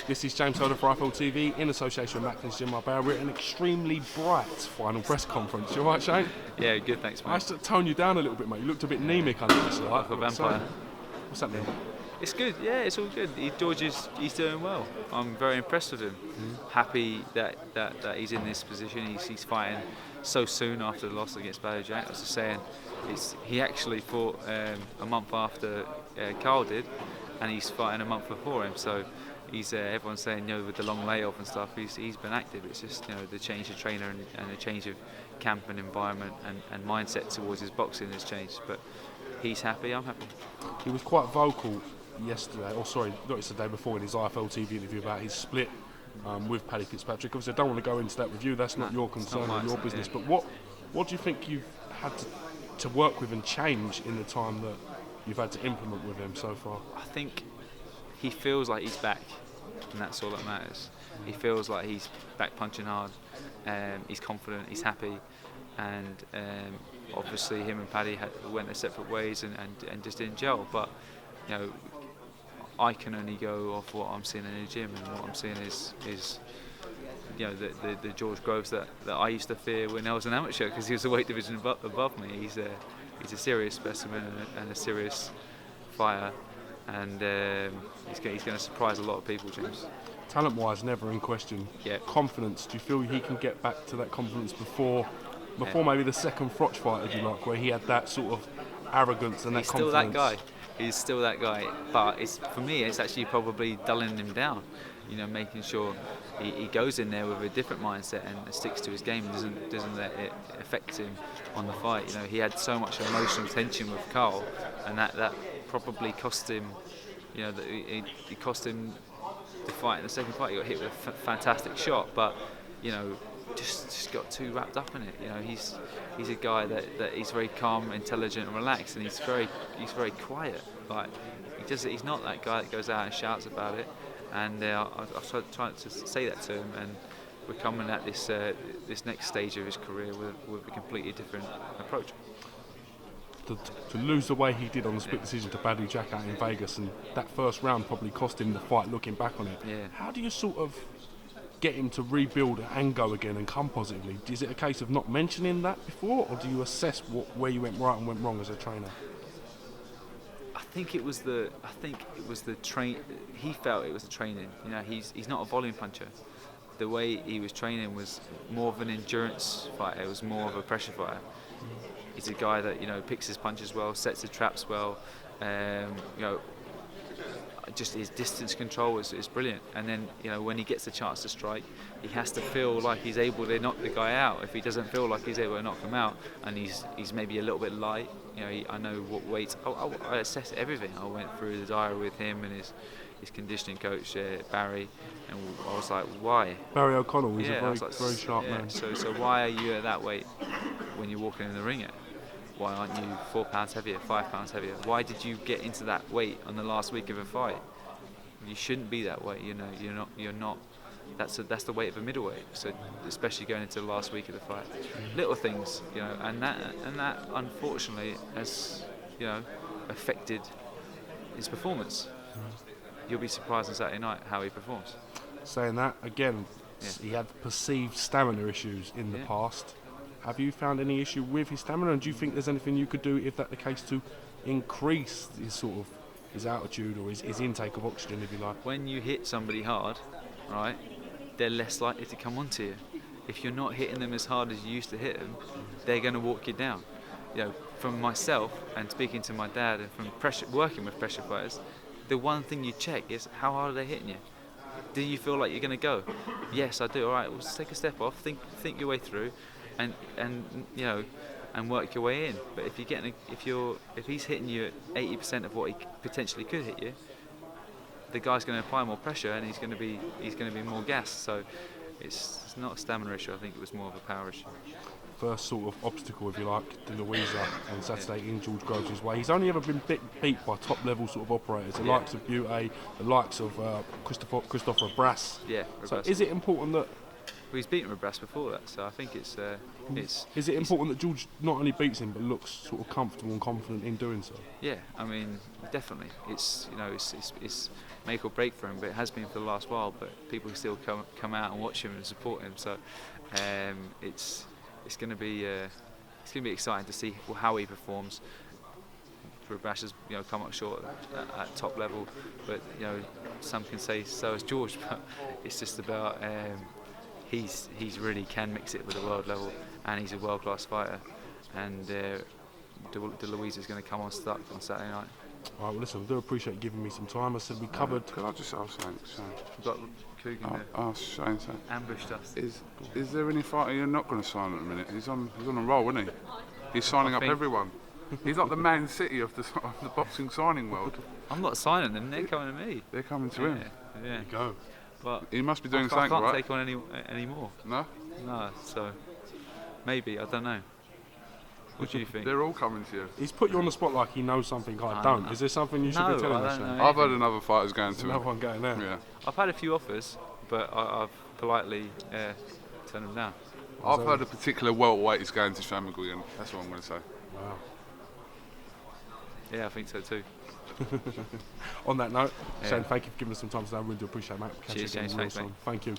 This is James Holder for IFL TV in association with Macklin's Gym Marbella. We're at an extremely bright final press conference. You all right, Shane? Yeah, good, thanks, mate. I should tone you down a little bit, mate. You looked a bit anemic under this light. Like a vampire. What's that mean? It's good, yeah, it's all good. He's doing well. I'm very impressed with him. Happy that he's in this position. He's fighting so soon after the loss against Badger Jack. I was just saying, he actually fought a month after Carl did, and he's fighting a month before him. So he's everyone's saying, with the long layoff and stuff, he's been active. It's just the change of trainer and the change of camp and environment and mindset towards his boxing has changed. But he's happy, I'm happy. He was quite vocal yesterday, not yesterday, before in his IFL TV interview about his split with Paddy Fitzpatrick. Obviously, I don't want to go into that with you. That's not your concern or your business. Yeah. But what do you think you've had to work with and change in the time that you've had to implement with him so far? I think he feels like he's back, and that's all that matters. He feels like he's back punching hard. He's confident. He's happy, and obviously him and Paddy went their separate ways and just didn't gel. But I can only go off what I'm seeing in the gym, and what I'm seeing is the George Groves that I used to fear when I was an amateur, because he was a weight division above me. He's a serious specimen and a serious fighter, and he's going to surprise a lot of people, James. Talent-wise, never in question. Yeah. Confidence. Do you feel he can get back to that confidence before maybe the second Froch fight, if you like, where he had that sort of arrogance and that confidence? He's still that guy. He's still that guy, but for me, it's actually probably dulling him down. Making sure he goes in there with a different mindset and sticks to his game, and doesn't let it affect him on the fight. He had so much emotional tension with Carl, and that probably cost him. It cost him the fight in the second fight. He got hit with a fantastic shot, but just got too wrapped up in it. He's a guy that he's very calm, intelligent, and relaxed, and he's very quiet. Like he's not that guy that goes out and shouts about it. And I tried to say that to him, and we're coming at this next stage of his career with a completely different approach. To lose the way he did on the split decision to Badger Jack out in Vegas, and that first round probably cost him the fight. Looking back on it, How do you sort of get him to rebuild and go again and come positively? Is it a case of not mentioning that before, or do you assess where you went right and went wrong as a trainer? I think it was the train. He felt it was the training. He's not a volume puncher. The way he was training was more of an endurance fighter. It was more of a pressure fighter. He's a guy that picks his punches well, sets his traps well. Just his distance control is brilliant. And then when he gets the chance to strike, he has to feel like he's able to knock the guy out. If he doesn't feel like he's able to knock him out, and he's maybe a little bit light, I know what weight. I assess everything. I went through the diary with him and his conditioning coach Barry, and I was like, why? Barry O'Connell, he's a very sharp man. So why are you at that weight when you're walking in the ring at? Why aren't you 4 pounds heavier, 5 pounds heavier? Why did you get into that weight on the last week of a fight? You shouldn't be that weight. You're not. That's the weight of a middleweight. So especially going into the last week of the fight, little things, and that unfortunately has affected his performance. You'll be surprised on Saturday night how he performs. Saying that again, he had perceived stamina issues in the past. Have you found any issue with his stamina, and do you think there's anything you could do, if that's the case, to increase his altitude or his intake of oxygen, if you like? When you hit somebody hard, right, they're less likely to come onto you. If you're not hitting them as hard as you used to hit them, they're going to walk you down. From myself and speaking to my dad, and from working with pressure fighters, the one thing you check is how hard are they hitting you. Do you feel like you're going to go? Yes, I do. All right, well, just take a step off, think your way through. And work your way in. But if he's hitting you at 80% of what he potentially could hit you, the guy's going to apply more pressure, and he's going to be more gassed. So it's not a stamina issue. I think it was more of a power issue. First sort of obstacle, if you like, to Louisa on Saturday in George Groves' way. He's only ever been beat by top level sort of operators, the likes of Butte, the likes of Christopher Brass. Yeah. So is it important that he's beaten Rabras before that, so I think it's. Is it important that George not only beats him but looks sort of comfortable and confident in doing so? Yeah, I mean, definitely. It's it's make or break for him, but it has been for the last while. But people still come out and watch him and support him. So it's going to be exciting to see how he performs. Rabras has come up short at top level, but some can say so has George. But it's just about he's really can mix it with the world level, and he's a world class fighter. And De Luisa is going to come on stuck on Saturday night. All right, well, listen, I do appreciate you giving me some time. I said we covered. Could I just ask Shane? We've got Coogan Shane, ambushed us. Is there any fighter you're not going to sign at the minute? He's on a roll, isn't he? He's signing up everyone. He's like the Man City of the boxing signing world. I'm not signing them. They're coming to me. They're coming to him. Yeah. There you go. But he must be doing something right. I right. can't take on any more. No. No. So maybe, I don't know. What do you think? They're all coming to you. He's put you on the spot like he knows something I don't. Is there something you should be telling us? I've heard another fighter's going to him. Another one going there. Yeah. I've had a few offers, but I've politely turned them down. I've heard a particular welterweight is going to Shane McGUIGAN. That's what I'm going to say. Wow. Yeah, I think so too. On that note, Shane, thank you for giving us some time today. I really do appreciate it, mate. Cheers, James. Thanks, mate. Thank you.